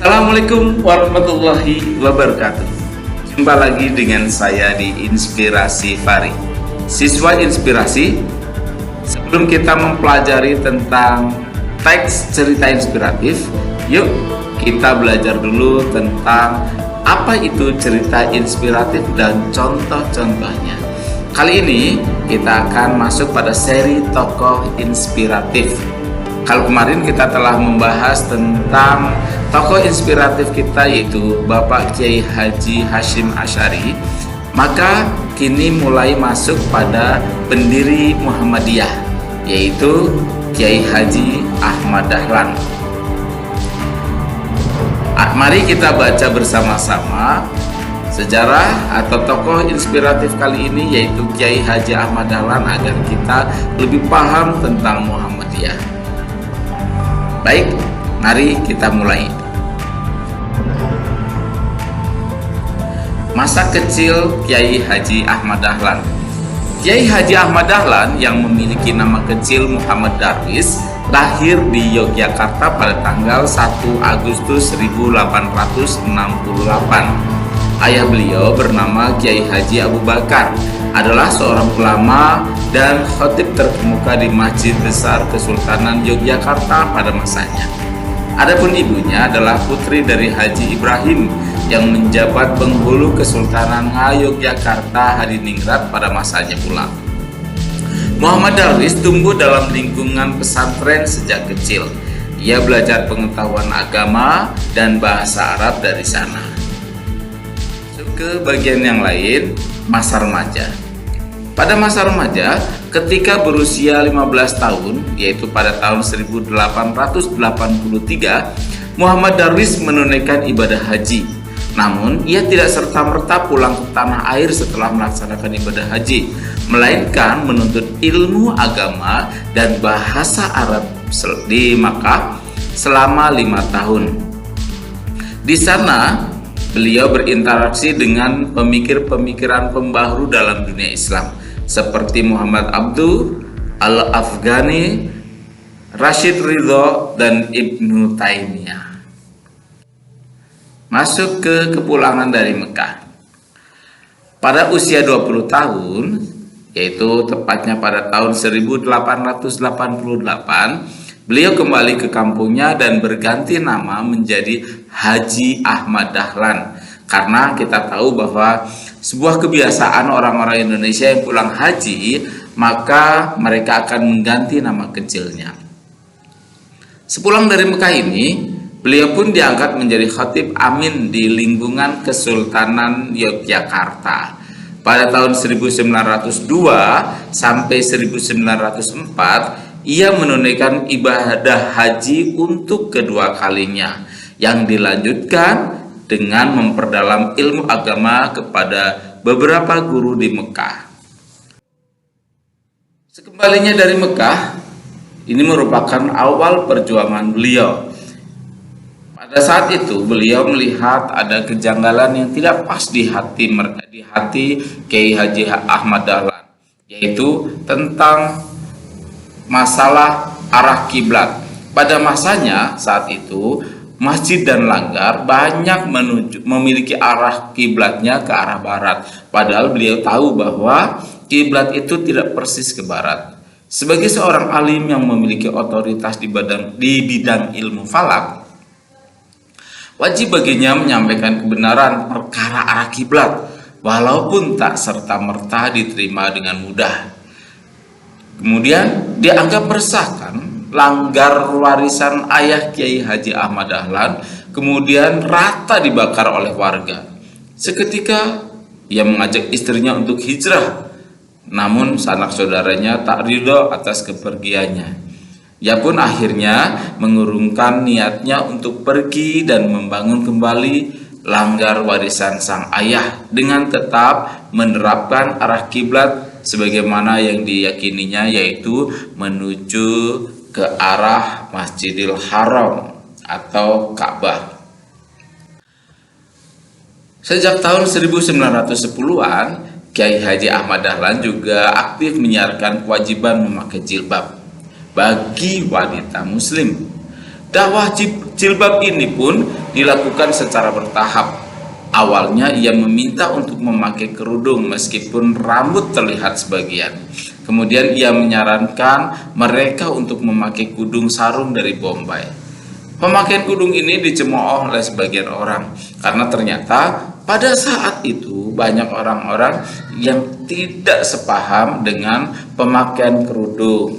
Assalamualaikum warahmatullahi wabarakatuh. Jumpa lagi dengan saya di Inspirasi Fari, siswa inspirasi. Sebelum kita mempelajari tentang teks cerita inspiratif, yuk kita belajar dulu tentang apa itu cerita inspiratif dan contoh-contohnya. Kali ini kita akan masuk pada seri tokoh inspiratif. Kalau kemarin kita telah membahas tentang tokoh inspiratif kita, yaitu Bapak Kiai Haji Hashim Asy'ari, maka kini mulai masuk pada pendiri Muhammadiyah, yaitu Kiai Haji Ahmad Dahlan. Mari kita baca bersama-sama sejarah atau tokoh inspiratif kali ini, yaitu Kiai Haji Ahmad Dahlan, agar kita lebih paham tentang Muhammadiyah. Baik, mari kita mulai. Masa kecil Kiai Haji Ahmad Dahlan. Kiai Haji Ahmad Dahlan yang memiliki nama kecil Muhammad Darwis lahir di Yogyakarta pada tanggal 1 Agustus 1868. Ayah beliau bernama Kiai Haji Abu Bakar, adalah seorang ulama dan khatib terkemuka di Masjid Besar Kesultanan Yogyakarta pada masanya. Adapun ibunya adalah putri dari Haji Ibrahim yang menjabat penghulu Kesultanan Ngayogyakarta Hadiningrat pada masanya pula. Muhammad Darwis tumbuh dalam lingkungan pesantren sejak kecil. Ia belajar pengetahuan agama dan bahasa Arab dari sana. Ke bagian yang lain, masa remaja. Pada masa remaja, ketika berusia 15 tahun, yaitu pada tahun 1883, Muhammad Darwis menunaikan ibadah haji. Namun, ia tidak serta-merta pulang ke tanah air setelah melaksanakan ibadah haji, melainkan menuntut ilmu agama dan bahasa Arab di Makkah selama 5 tahun. Di sana, beliau berinteraksi dengan pemikir-pemikiran pembaharu dalam dunia Islam seperti Muhammad Abduh Al-Afghani, Rashid Ridho, dan Ibnu Taimiyah. Masuk ke kepulangan dari Mekah. Pada usia 20 tahun, yaitu tepatnya pada tahun 1888, beliau kembali ke kampungnya dan berganti nama menjadi Haji Ahmad Dahlan, karena kita tahu bahwa sebuah kebiasaan orang-orang Indonesia yang pulang haji, maka mereka akan mengganti nama kecilnya. Sepulang dari Mekah ini, beliau pun diangkat menjadi khatib amin di lingkungan Kesultanan Yogyakarta. Pada tahun 1902 sampai 1904, ia menunaikan ibadah haji untuk kedua kalinya, yang dilanjutkan dengan memperdalam ilmu agama kepada beberapa guru di Mekah. Sekembalinya dari Mekah, ini merupakan awal perjuangan beliau. Pada saat itu beliau melihat ada kejanggalan yang tidak pas di hati Kiai Haji Ahmad Dahlan, yaitu tentang masalah arah kiblat. Pada masanya saat itu, masjid dan langgar banyak memiliki arah kiblatnya ke arah barat, padahal beliau tahu bahwa kiblat itu tidak persis ke barat. Sebagai seorang alim yang memiliki otoritas di bidang ilmu falak, wajib baginya menyampaikan kebenaran perkara arah kiblat, walaupun tak serta-merta diterima dengan mudah. Kemudian dianggap meresahkan langgar warisan ayah Kiai Haji Ahmad Dahlan, kemudian rata dibakar oleh warga. Seketika ia mengajak istrinya untuk hijrah, namun sanak saudaranya tak ridho atas kepergiannya. Ia pun akhirnya mengurungkan niatnya untuk pergi dan membangun kembali langgar warisan sang ayah dengan tetap menerapkan arah kiblat sebagaimana yang diyakininya, yaitu menuju ke arah Masjidil Haram atau Ka'bah. Sejak tahun 1910-an, Kiai Haji Ahmad Dahlan juga aktif menyiarkan kewajiban memakai jilbab bagi wanita muslim. Dakwah jilbab ini pun dilakukan secara bertahap. Awalnya ia meminta untuk memakai kerudung meskipun rambut terlihat sebagian. Kemudian ia menyarankan mereka untuk memakai kudung sarung dari Bombay. Pemakaian kudung ini dicemooh oleh sebagian orang karena ternyata pada saat itu banyak orang-orang yang tidak sepaham dengan pemakaian kerudung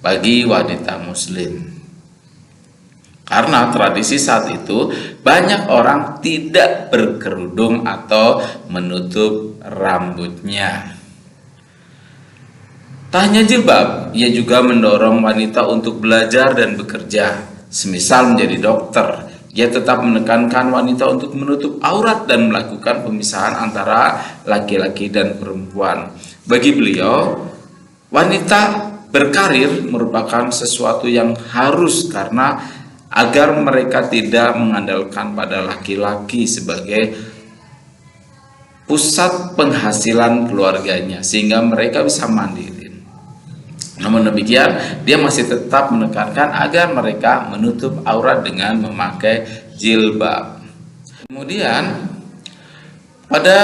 bagi wanita muslim. Karena tradisi saat itu banyak orang tidak berkerudung atau menutup rambutnya. Tak hanya jilbab, ia juga mendorong wanita untuk belajar dan bekerja. Semisal menjadi dokter, ia tetap menekankan wanita untuk menutup aurat dan melakukan pemisahan antara laki-laki dan perempuan. Bagi beliau, wanita berkarir merupakan sesuatu yang harus karena agar mereka tidak mengandalkan pada laki-laki sebagai pusat penghasilan keluarganya sehingga mereka bisa mandiri. Namun demikian, dia masih tetap menekankan agar mereka menutup aurat dengan memakai jilbab. Kemudian pada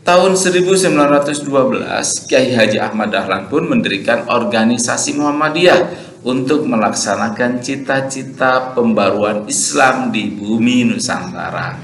tahun 1912, Kiai Haji Ahmad Dahlan pun mendirikan organisasi Muhammadiyah untuk melaksanakan cita-cita pembaruan Islam di bumi Nusantara.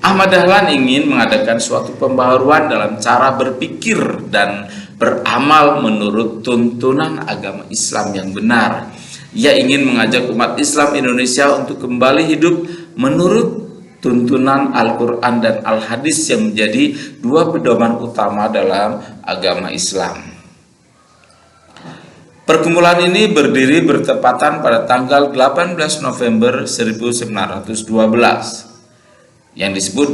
Ahmad Dahlan ingin mengadakan suatu pembaruan dalam cara berpikir dan beramal menurut tuntunan agama Islam yang benar. Ia ingin mengajak umat Islam Indonesia untuk kembali hidup menurut tuntunan Al-Quran dan Al-Hadis yang menjadi dua pedoman utama dalam agama Islam. Perkumpulan ini berdiri bertepatan pada tanggal 18 November 1912 yang disebut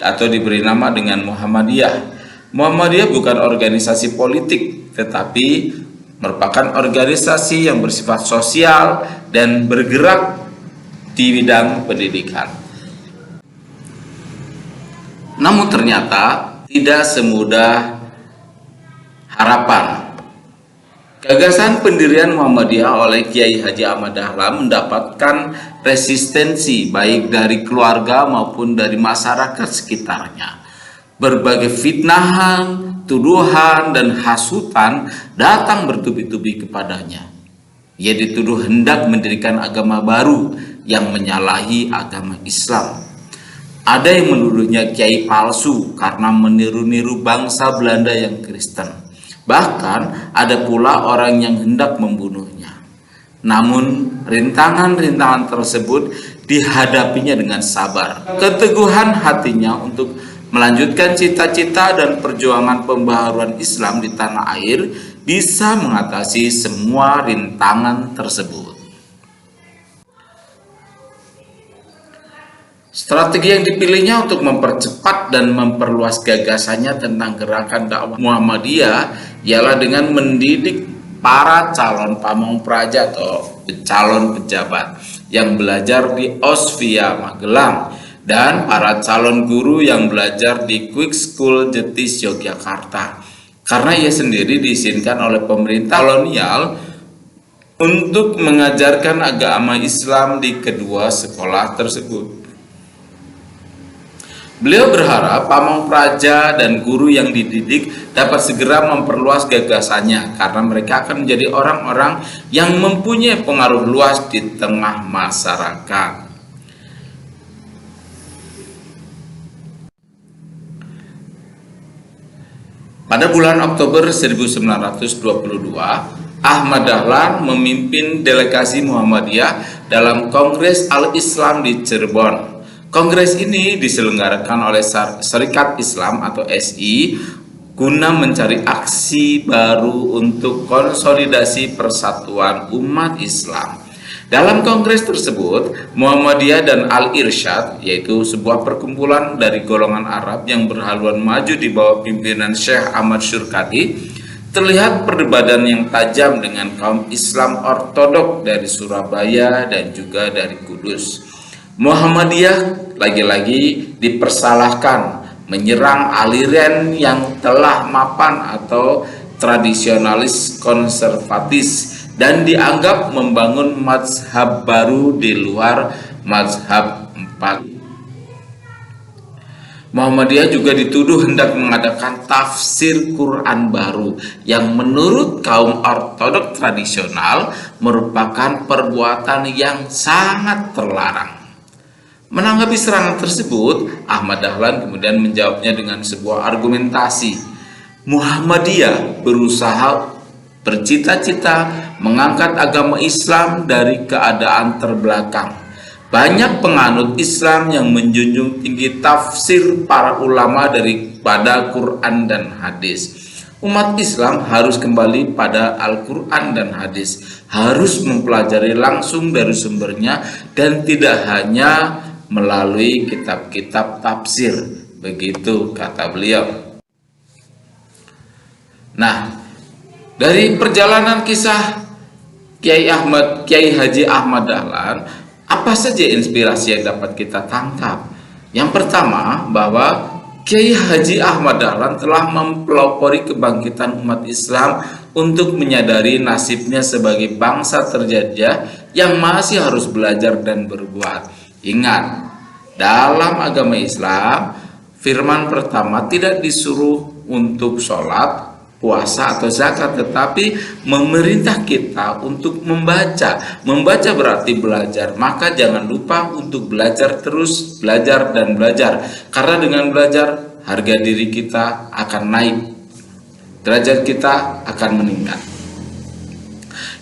atau diberi nama dengan Muhammadiyah. Muhammadiyah bukan organisasi politik tetapi merupakan organisasi yang bersifat sosial dan bergerak di bidang pendidikan. Namun ternyata tidak semudah harapan. Gagasan pendirian Muhammadiyah oleh Kiai Haji Ahmad Dahlan mendapatkan resistensi baik dari keluarga maupun dari masyarakat sekitarnya. Berbagai fitnahan, tuduhan, dan hasutan datang bertubi-tubi kepadanya. Ia dituduh hendak mendirikan agama baru yang menyalahi agama Islam. Ada yang menuduhnya kiai palsu karena meniru-niru bangsa Belanda yang Kristen. Bahkan ada pula orang yang hendak membunuhnya. Namun rintangan-rintangan tersebut dihadapinya dengan sabar. Keteguhan hatinya untuk melanjutkan cita-cita dan perjuangan pembaharuan Islam di tanah air bisa mengatasi semua rintangan tersebut. Strategi yang dipilihnya untuk mempercepat dan memperluas gagasannya tentang gerakan dakwah Muhammadiyah ialah dengan mendidik para calon pamong praja atau calon pejabat yang belajar di Osvia Magelang dan para calon guru yang belajar di Quick School Jetis Yogyakarta, karena ia sendiri diizinkan oleh pemerintah kolonial untuk mengajarkan agama Islam di kedua sekolah tersebut. Beliau berharap pamong praja dan guru yang dididik dapat segera memperluas gagasannya karena mereka akan menjadi orang-orang yang mempunyai pengaruh luas di tengah masyarakat. Pada bulan Oktober 1922, Ahmad Dahlan memimpin delegasi Muhammadiyah dalam Kongres Al-Islam di Cirebon. Kongres ini diselenggarakan oleh Serikat Islam atau SI guna mencari aksi baru untuk konsolidasi persatuan umat Islam. Dalam kongres tersebut, Muhammadiyah dan Al-Irsyad, yaitu sebuah perkumpulan dari golongan Arab yang berhaluan maju di bawah pimpinan Syekh Ahmad Syurkati, terlihat perdebatan yang tajam dengan kaum Islam ortodok dari Surabaya dan juga dari Kudus. Muhammadiyah lagi-lagi dipersalahkan menyerang aliran yang telah mapan atau tradisionalis konservatis dan dianggap membangun mazhab baru di luar mazhab 4. Muhammadiyah juga dituduh hendak mengadakan tafsir Quran baru yang menurut kaum ortodok tradisional merupakan perbuatan yang sangat terlarang. Menanggapi serangan tersebut, Ahmad Dahlan kemudian menjawabnya dengan sebuah argumentasi. Muhammadiyah berusaha bercita-cita mengangkat agama Islam dari keadaan terbelakang. Banyak penganut Islam yang menjunjung tinggi tafsir para ulama daripada Quran dan hadis. Umat Islam harus kembali pada Al-Quran dan hadis, harus mempelajari langsung dari sumbernya dan tidak hanya melalui kitab-kitab tafsir. Begitu kata beliau. Nah, dari perjalanan kisah Kiai Haji Ahmad Dahlan, apa saja inspirasi yang dapat kita tangkap? Yang pertama, bahwa Kiai Haji Ahmad Dahlan telah mempelopori kebangkitan umat Islam untuk menyadari nasibnya sebagai bangsa terjajah yang masih harus belajar dan berbuat. Ingat, dalam agama Islam, firman pertama tidak disuruh untuk sholat, puasa atau zakat, tetapi memerintah kita untuk membaca. Membaca berarti belajar, maka jangan lupa untuk belajar terus, belajar dan belajar, karena dengan belajar harga diri kita akan naik, derajat kita akan meningkat.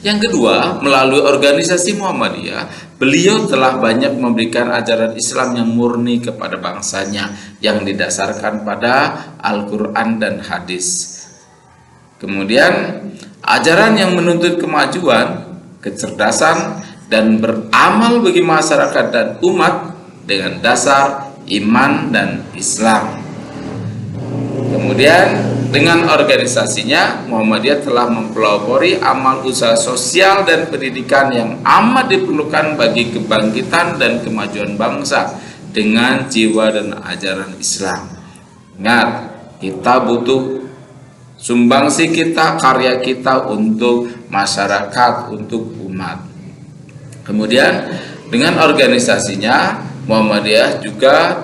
Yang kedua, melalui organisasi Muhammadiyah, beliau telah banyak memberikan ajaran Islam yang murni kepada bangsanya, yang didasarkan pada Al-Quran dan hadis. Kemudian ajaran yang menuntut kemajuan, kecerdasan, dan beramal bagi masyarakat dan umat dengan dasar iman dan Islam. Kemudian dengan organisasinya, Muhammadiyah telah mempelopori amal usaha sosial dan pendidikan yang amat diperlukan bagi kebangkitan dan kemajuan bangsa dengan jiwa dan ajaran Islam. Ingat, kita butuh sumbangsi kita, karya kita untuk masyarakat, untuk umat. Kemudian dengan organisasinya, Muhammadiyah juga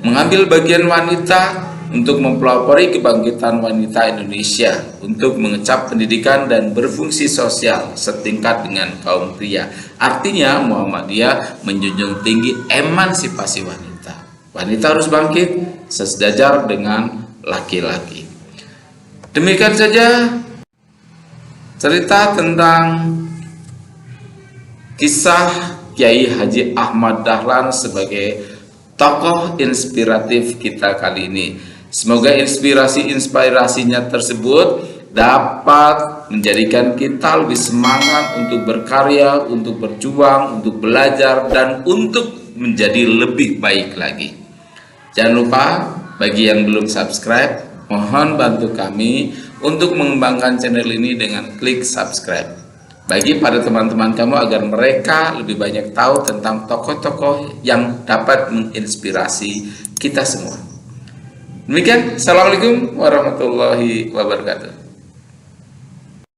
mengambil bagian wanita untuk mempelopori kebangkitan wanita Indonesia, untuk mengecap pendidikan dan berfungsi sosial setingkat dengan kaum pria. Artinya Muhammadiyah menjunjung tinggi emansipasi wanita. Wanita harus bangkit sesejajar dengan laki-laki. Demikian saja cerita tentang kisah Kiai Haji Ahmad Dahlan sebagai tokoh inspiratif kita kali ini. Semoga inspirasinya tersebut dapat menjadikan kita lebih semangat untuk berkarya, untuk berjuang, untuk belajar, dan untuk menjadi lebih baik lagi. Jangan lupa, bagi yang belum subscribe, mohon bantu kami untuk mengembangkan channel ini dengan klik subscribe. Bagi pada teman-teman kamu agar mereka lebih banyak tahu tentang tokoh-tokoh yang dapat menginspirasi kita semua. Demikian, Assalamualaikum warahmatullahi wabarakatuh.